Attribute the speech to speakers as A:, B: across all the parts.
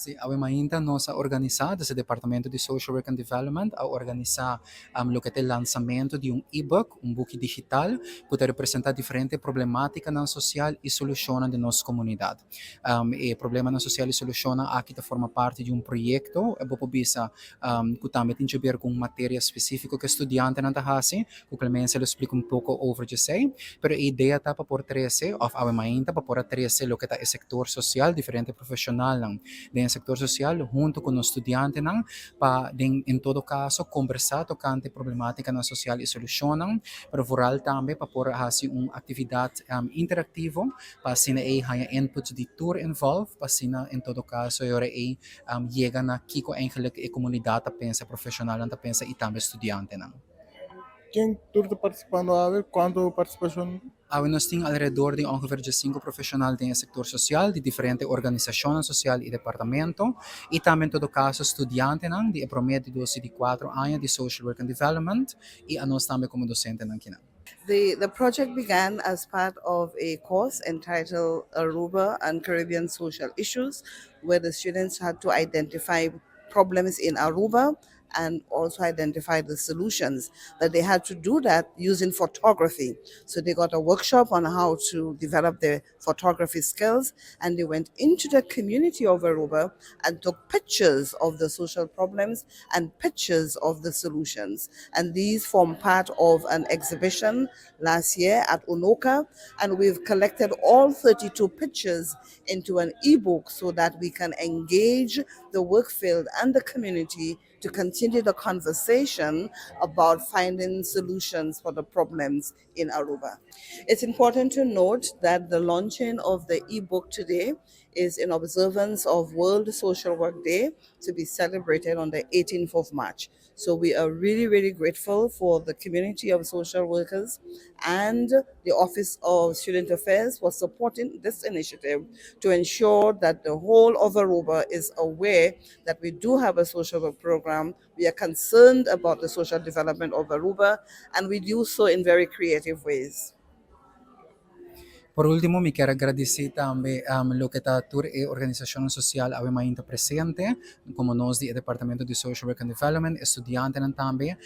A: Sim, a Mainta nós organizada, o Departamento de Social Work and Development, a organizar o que é o lançamento de um e-book, um book digital, para representar diferentes problemáticas na social e solucionar de nossa comunidade. E problema na social e soluciona aqui forma parte de um projeto, é bom bisa que também tem a ver com matéria específica que o estudante não está fazendo, que o Clemência explica um pouco over de sei, pero a ideia está para por 13, of a Mainta para por 13 o que está o setor social, diferente profissional do setor social, junto com os estudantes, para, em todo caso, conversar tocante problemática na social e solucionam, para rural também, para por fazer uma atividade interativa, para sina ay haya inputs de tour involved, para sina, em todo caso, yore ay chega na kiko eigenlijk a comunidade pensa profissional, anta pensa e também estudante.
B: Quem tu está participando a ver? Quanto participação?
A: Nós temos alrededor de ongeveer de 5 profissionais do setor social, de diferentes organizações sociais e departamento, e também, em todo caso, estudantes de promédio de 4 anos de Social Work and Development, e a nós também como docente.
C: The project began as part of a course entitled Aruba and Caribbean Social Issues, where the students had to identify problems in Aruba and also identify the solutions. But they had to do that using photography. So they got a workshop on how to develop their photography skills, and they went into the community of Aruba and took pictures of the social problems and pictures of the solutions. And these form part of an exhibition last year at Unoka, and we've collected all 32 pictures into an ebook so that we can engage the work field and the community to continue the conversation about finding solutions for the problems in Aruba. It's important to note that the launching of the ebook today is in observance of World Social Work Day, to be celebrated on the 18th of March. So we are really, really grateful for the community of social workers and the Office of Student Affairs for supporting this initiative to ensure that the whole of Aruba is aware that we do have a social work program. We are concerned about the social development of Aruba, and we do so in very creative ways.
A: Por último, me quero agradecer também lo que está toda a organização social ainda presente, como nós do Departamento de Social Work and Development, estudantes também,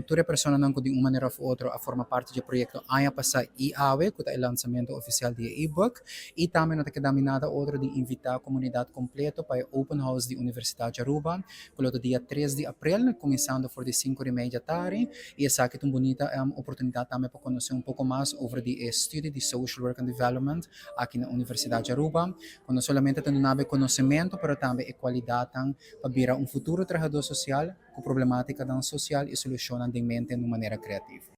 A: toda pessoa que de uma maneira ou outra a forma parte do projeto ainda passa e ave, que é o lançamento oficial do e-book, e também não tem nada outro de invitar a comunidade completa para o Open House da Universidade de Aruba, pelo dia 3 de abril, começando por 5:30 da tarde, e essa é uma bonita oportunidade também para conhecer um pouco mais sobre o estudo de Social Work and Development aqui na Universidade de Aruba, não somente tendo conhecimento, mas também a qualidade para virar um futuro trabalhador social com problemática social e solucionar de mente de maneira criativa.